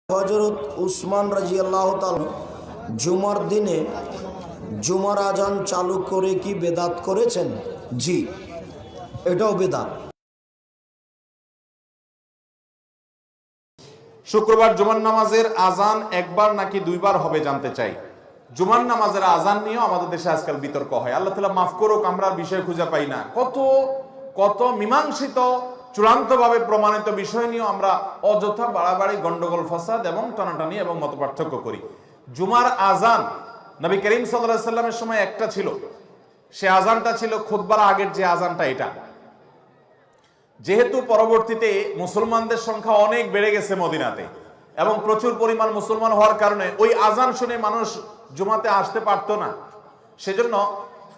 হযরত উসমান রাদিয়াল্লাহু তাআলা জুমার দিনে জুমার আজান চালু করে কি বেদাত করেছেন? জি, এটাও বেদাত। শুক্রবার জুমার নামাজের আজান একবার নাকি দুইবার হবে জানতে চাই। জুমার নামাজের আজান নিয়েও আমাদের দেশে আজকাল বিতর্ক হয়। আল্লাহ তাআলা মাফ করুক, আমরা বিষয় খুঁজে পাই না। কত মীমাংসিত চূড়ান্তভাবে প্রমাণিত বিষয় নিয়েও আমরা অযথা বাড়াবাড়ি, গন্ডগোল, ফাসাদ এবং টানাটানি এবং মতপার্থক্য করি। জুমার আজান নবী করিম সাল্লাল্লাহু আলাইহি সাল্লামের সময় একটা ছিল, সে আজানটা ছিল খুতবার আগের যে আজানটা। এটা যেহেতু পরবর্তীতে মুসলমানদের সংখ্যা অনেক বেড়ে গেছে মদিনাতে এবং প্রচুর পরিমাণ মুসলমান হওয়ার কারণে ওই আজান শুনে মানুষ জুমাতে আসতে পারতো না, সেজন্য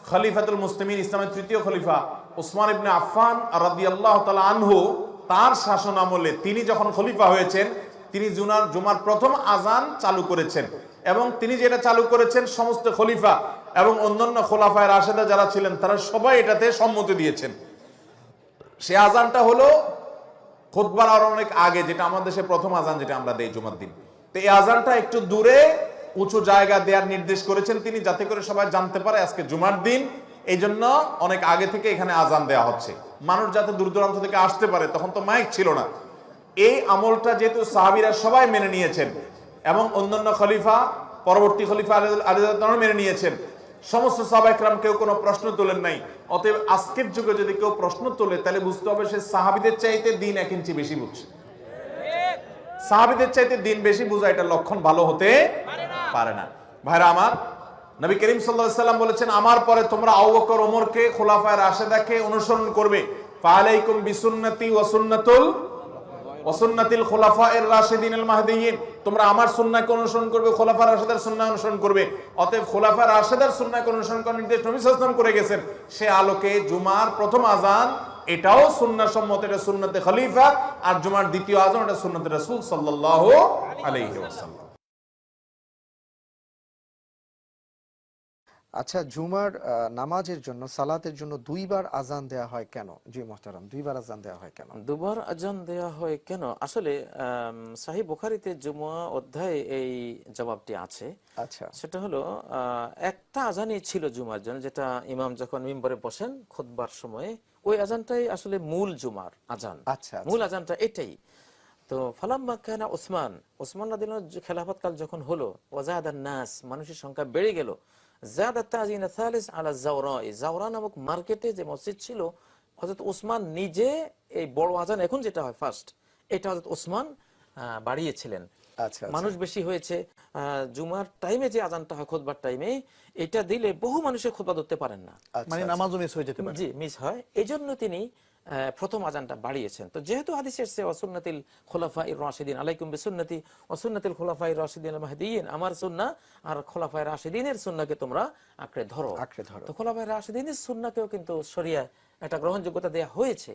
খলিফাতুল মুসলিমিন, ইসলামের তৃতীয় খলিফা উসমান ইবনে আফফান রাদিয়াল্লাহু তাআলা আনহু, তার শাসন আমলে তিনি যখন খলিফা হয়েছেন তিনি জুমার প্রথম আজান চালু করেছেন এবং তিনি যেটা চালু করেছেন সমস্ত খলিফা এবং অন্যান্য খোলাফায়ে রাশেদা যারা ছিলেন তারা সবাই এটাতে সম্মতি দিয়েছেন। সে আজানটা হলো খুতবার আর অনেক আগে, যেটা আমাদের দেশে প্রথম আজান যেটা আমরা দেই জুমার দিন। তো এই আজানটা একটু দূরে উঁচু জায়গা দেওয়ার নির্দেশ করেছেন তিনি, যাতে করে সবাই জানতে পারে আজকে জুমার দিন। এই জন্য অনেক আগে থেকে এখানে আজান দেওয়া হচ্ছে, মানুষ যাতে দূর দূরান্ত থেকে আসতে পারে। তখন তো মাইক ছিল না। এই আমলটা যেহেতু সাহাবীরা সবাই মেনে নিয়েছেন এবং অন্যান্য খলিফা, পরবর্তী খলিফা আলী রাদিয়াল্লাহু তাআলা মেনে নিয়েছেন, সমস্ত সাহাবা একরাম কেউ কোনো প্রশ্ন তোলেন নাই। অতএব আজকের যুগে যদি কেউ প্রশ্ন তোলে তাহলে বুঝতে হবে সে সাহাবীদের চাইতে দিন 1 ইঞ্চি বেশি বুঝছে। সাহাবীদের চাইতে দিন বেশি বোঝা এটা লক্ষণ ভালো হতে পারে না। ভাইরা আমার, নবী করিম সাল্লাল্লাহু আলাইহি সাল্লাম বলেছেন, আমার পরে তোমরা আবু বকর, ওমরকে, খোলাফায়ে রাশেদাকে অনুসরণ করবে। ফাআলাইকুম বিসুন্নতি ওয়া সুন্নাতিল খুলাফায়ে রাশিদিনিল মাহদিয়িন, তোমরা আমার সুন্নাহকে অনুসরণ করবে, খোলাফায়ে রাশিদার সুন্নাহ অনুসরণ করবে। অতএব খোলাফায়ে রাশিদার সুন্নাহকে অনুসরণ করার নির্দেশ নবী সাল্লাল্লাহু আলাইহি ওয়াসাল্লাম করে গেছেন। সে আলোকে জুমার প্রথম আজান এটাও সুন্নাহ সম্মত, এটা সুন্নতে খলিফা। আর জুমার দ্বিতীয় আজান এটা সুন্নতে রাসূল সাল্লাল্লাহু আলাইহি ওয়াসাল্লাম। আচ্ছা, জুমার নামাজের জন্য, সালাতের জন্য দুইবার আজান দেয়া হয় কেন? জি মুহতারাম, দুইবার আজান দেয়া হয় কেন? দুবার আজান দেয়া হয় কেন? আসলে সহিহ বুখারীতে জুমা অধ্যায়ে এই জবাবটি আছে। আচ্ছা, সেটা হলো একটা আজানই ছিল জুমার জন্য, যেটা ইমাম যখন মিম্বরে বসেন খুতবার সময়ে, ওই আজানটাই আসলে মূল জুমার আজান। আচ্ছা, মূল আজানটা এটাই। তো ফালাম্মা কানা উসমান রাদিয়াল্লাহু আনহু খেলাফত কাল যখন হলো, ওয়াজাদান নাস, মানুষের সংখ্যা বেড়ে গেল, যাদাত তাজিন সালিস আলা জাওরা নামক মার্কেটে যে মসজিদ ছিল, হযরত উসমান নিজে এই বড় আজান, এখন যেটা হয় ফার্স্ট, এটা হযরত উসমান বাড়িয়েছিলেন। আচ্ছা, মানুষ বেশি হয়েছে, জুমার টাইমে যে আজানটা হয় খুতবার টাইমে, এটা দিলে বহু মানুষের খুতবা ধরতে পারেন না, মানে নামাজও মিস হয়ে যেতে পারে। জি, মিস হয়। এজন্য তিনি প্রথম আজানটা বাড়িয়েছেন। তো যেহেতু হাদিসে এসেছে ওয়াসুন্নাতিল খুলাফায়ে রাশিদিন, আলাইকুম বিসুন্নতি ওয়াসুন্নাতিল খুলাফায়ে রাশিদিনিল মাহদিয়িন, আমার সুন্নাহ আর খুলাফায়ে রাশিদিনের সুন্নাহকে তোমরা আঁকড়ে ধরো। তো খুলাফায়ে রাশিদিনের সুন্নাহকেও কিন্তু শরিয়ায় একটা গ্রহণযোগ্যতা দেয়া হয়েছে,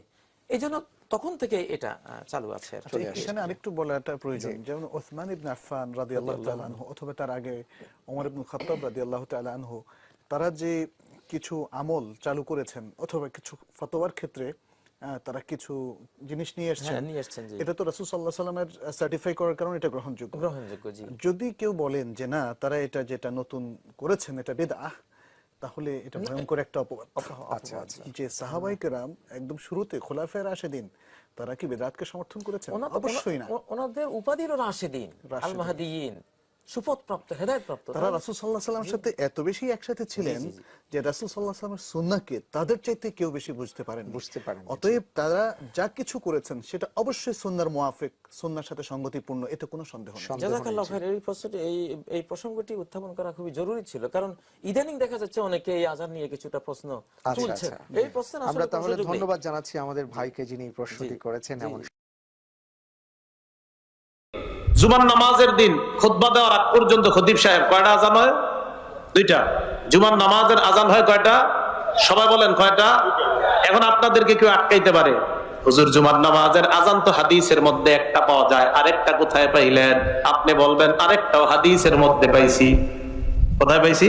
এইজন্য তখন থেকে এটা চালু আছে। এখানে আরেকটু বলাটা প্রয়োজন, যেমন ওসমান ইবনে আফফান রাদিয়াল্লাহু তাআলা আনহু অথবা তার আগে ওমর ইবনে খাত্তাব রাদিয়াল্লাহু তাআলা আনহু, তারা যে কিছু আমল চালু করেছেন অথবা কিছু ফতোয়ার ক্ষেত্রে তারা কিছু জিনিস নিয়ে এসেছেন, এটা তো রাসূল সাল্লাল্লাহু আলাইহি ওয়াসাল্লামের সার্টিফাই করার কারণে এটা গ্রহণযোগ্য। জি। যদি কেউ বলেন যে না, তারা এটা যেটা নতুন করেছেন এটা বিদআহ, তাহলে এটা ভয়ঙ্কর একটা অপবাদ। আচ্ছা, আচ্ছা, যে সাহাবায়ে কেরাম একদম শুরুতে খুলাফায়ে রাশিদিন, তারা কি বিদআতকে সমর্থন করেছেন? অবশ্যই না। ওনাদের উপাধি হলো রাশিদিন, আল মাহদিয়িন, সুপথপ্রাপ্ত, হেদায়েতপ্রাপ্ত। তারা রাসূল সাল্লাল্লাহু আলাইহি ওয়াসাল্লামের সাথে এত বেশি একসাথে ছিলেন যে রাসূল সাল্লাল্লাহু আলাইহি ওয়াসাল্লামের সুন্নাহকে তাদের চাইতে কেউ বেশি বুঝতে পারেন। অতএব তারা যা কিছু করেছেন সেটা অবশ্যই সুন্নাহর মুওয়াফিক, সুন্নাহর সাথে সঙ্গতিপূর্ণ, এতে কোনো সন্দেহ নেই। জাযাকাল্লাহু খাইর। এই প্রসঙ্গটি উত্থাপন করা খুবই জরুরি ছিল, কারণ ইদানিং দেখা যাচ্ছে অনেকে এই আজান নিয়ে কিছুটা প্রশ্ন তুলছে। এই প্রশ্ন আমরা তাহলে ধন্যবাদ জানাচ্ছি আমাদের ভাইকে, যিনি এই প্রশ্নটি করেছেন। এমন জুমার নামাজের দিন খুতবা দেওয়ার আগ পর্যন্ত খতিব সাহেব কয়টা আজান হয়? 2টা। জুমার নামাজের আজান হয় কয়টা? সবাই বলেন কয়টা? এখন আপনাদেরকে কেউ আটকাইতে পারে, হুজুর জুমার নামাজের আজান তো হাদিসের মধ্যে একটা পাওয়া যায়, আরেকটা কোথায় পাইলেন? আপনি বলবেন আরেকটাও হাদিসের মধ্যে পাইছি। কোথায় পাইছি?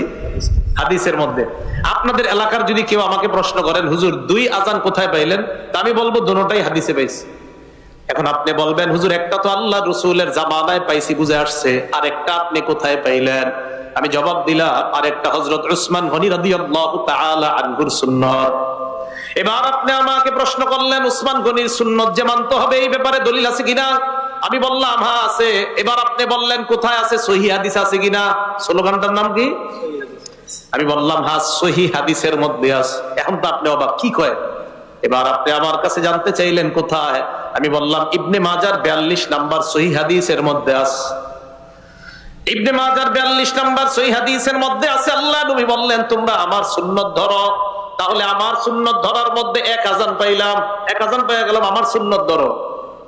হাদিসের মধ্যে। আপনাদের এলাকার যদি কেউ আমাকে প্রশ্ন করেন হুজুর 2 আজান কোথায় পাইলেন, তা আমি বলবো দুটোটাই হাদিসে পাইছি। এখন আপনি বলবেন হুজুর একটা তো আল্লাহ রসুলের জামানায় পাইছি বুঝে আসছে, আর একটা আপনি কোথায় পাইলেন? আমি জবাব দিলাম আরেকটা হযরত উসমান গনি রাদিয়াল্লাহু তাআলা আনহুর সুন্নাত। এবার আপনি আমাকে প্রশ্ন করলেন উসমান গনির সুন্নাত যে মানতে হবে এই ব্যাপারে দলিল আছে কিনা? আমি বললাম হ্যাঁ আছে। এবার আপনি বললেন কোথায় আছে, সহিহ হাদিস আছে কিনা? স্লোগানটার নাম কি? আমি বললাম হ্যাঁ সহিহ হাদিসের মধ্যে আছে। এখন তো আপনি অবাক, কি কয়? এবার আপনি আমার কাছে জানতে চাইলেন কোথায়। আমি বললাম ইবনে মাজার 42 নাম্বার সহিহ হাদিসের মধ্যে আছে। ইবনে মাজার 42 নাম্বার সহিহ হাদিসের মধ্যে আছে। আল্লাহ নবী বললেন তোমরা আমার সুন্নাত ধরো। তাহলে আমার সুন্নাত ধরার মধ্যে এক আযান পাইলাম, এক আযান পেয়ে গেলাম, আমার সুন্নাত ধরো।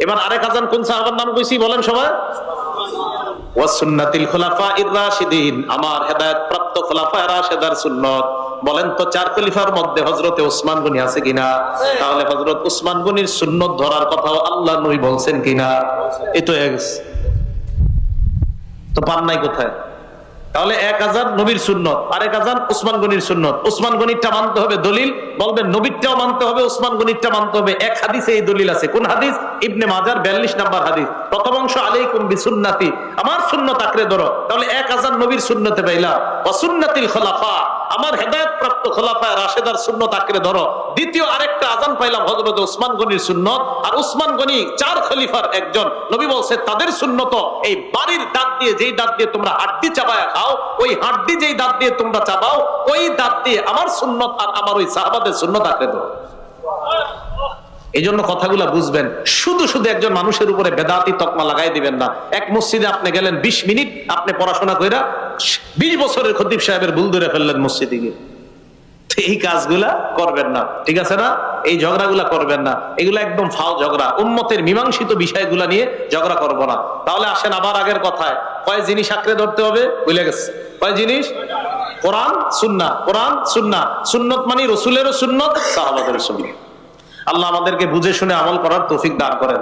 এবার আরেক আযান কোন সাহাবার নাম কইছি বলেন সবাই? ওয়া সুন্নাতিল খুলাফাইর রাশিদিন, আমার হেদায়েত প্রাপ্ত খুলাফায়ে রাশিদার সুন্নাত। বলেন তো চার খলিফার মধ্যে হযরতে ওসমান গনি আছে কিনা? তাহলে হযরত ওসমান গনির সুন্নাত ধরার কথাও আল্লাহ নবী বলছেন কিনা? এই তো হয়ে গেছে। তো পান নাই কোথায়? তাহলে এক আযান নবীর সুন্নাত, আরেক আযান ওসমান গনির সুন্নাত। ওসমান গনিরটা মানতে হবে দলিল, বলবেন নবীরটাও মানতে হবে, ওসমান গনিরটা মানতে হবে। এক হাদিসে এই দলিল আছে। কোন হাদিস? ইবনে মাজার 42 নাম্বার হাদিস। প্রথম অংশ আলাইকুম বিসুন্নতি, আমার সুন্নাত আঁকড়ে ধরো। তাহলে এক আযান নবীর সুন্নতে পাইলা। ওয়া সুন্নাতিল খুলাফা, আমার হেদায়েত প্রাপ্ত খুলাফায়ে রাশিদার সুন্নাত আঁকড়ে ধরো। দ্বিতীয় আরেকটা আযান পাইলাম হযরত ওসমান গনির সুন্নাত। আর ওসমান গনি চার খলিফার একজন। নবী বলছে তাদের সুন্নাত এই বাড়ির দাঁত দিয়ে, যেই দাঁত দিয়ে তোমরা হাড্ডি চাবায়া খাও, ওই হাড্ডি যেই দাঁত দিয়ে তোমরা চাবাও, ওই দাঁত দিয়ে আমার সুন্নাত আর আমার ওই সাহাবাদের সুন্নাত আঁকড়ে ধরো। এই জন্য কথাগুলা বুঝবেন। শুধু শুধু একজন মানুষের উপরে বেদাতি তকমা লাগাই দিবেন না। এক মসজিদে আপনি গেলেন 20 মিনিট, আপনি পড়াশোনা কইরা 20 বছরের খতিব সাহেবের ভুল ধরে ফেললেন মসজিদে গিয়ে। এই কাজগুলা করবেন না, ঠিক আছে না? এই ঝগড়াগুলা করবেন না, এগুলা একদম ফাও ঝগড়া। উম্মতের মীমাংসিত বিষয়গুলা নিয়ে ঝগড়া করব না। তাহলে আসেন আবার আগের কথায়, কয় জিনিস আঁকড়ে ধরতে হবে ভুলে গেছে। কয় জিনিস? কোরআন সুন্নাহ, কোরআন সুন্নাহ। সুন্নত মানে রসুলেরও সুন্নত, সাহাবাদেরও সুন্নত। আল্লাহ আমাদেরকে বুঝে শুনে আমল করার তৌফিক দান করেন।